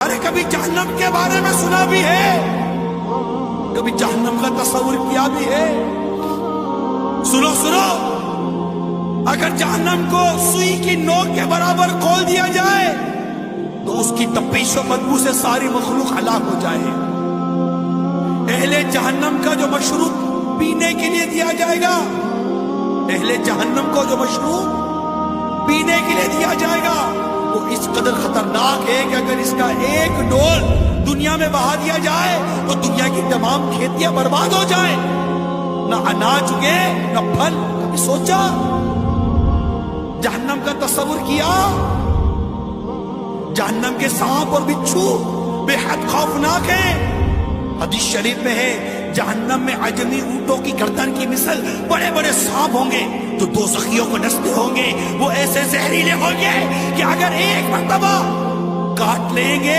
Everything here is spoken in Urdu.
ارے کبھی جہنم کے بارے میں سنا بھی ہے؟ کبھی جہنم کا تصور کیا بھی ہے؟ سنو سنو، اگر جہنم کو سوئی کی نوک کے برابر کھول دیا جائے تو اس کی تپش و بدبو سے ساری مخلوق ہلاک ہو جائے۔ اہل جہنم کا جو مشروب پینے کے لیے دیا جائے گا، اہل جہنم کو جو مشروب پینے کے لیے دیا جائے گا وہ اس قدر خطرناک ہے کہ اگر اس کا ایک ڈول دنیا میں بہا دیا جائے تو دنیا کی تمام کھیتیاں برباد ہو جائیں، نہ اناج اگے نہ پھل۔ کبھی سوچا؟ جہنم کا تصور کیا؟ جہنم کے سانپ اور بچھو بے حد خوفناک ہیں۔ حدیث شریف میں ہے جہنم میں عجمی اونٹوں کی گردن کی مثل بڑے بڑے سانپ ہوں گے جو دوزخیوں کو ڈستے ہوں گے۔ وہ ایسے زہریلے ہوں گے کہ اگر ایک مرتبہ کاٹ لیں گے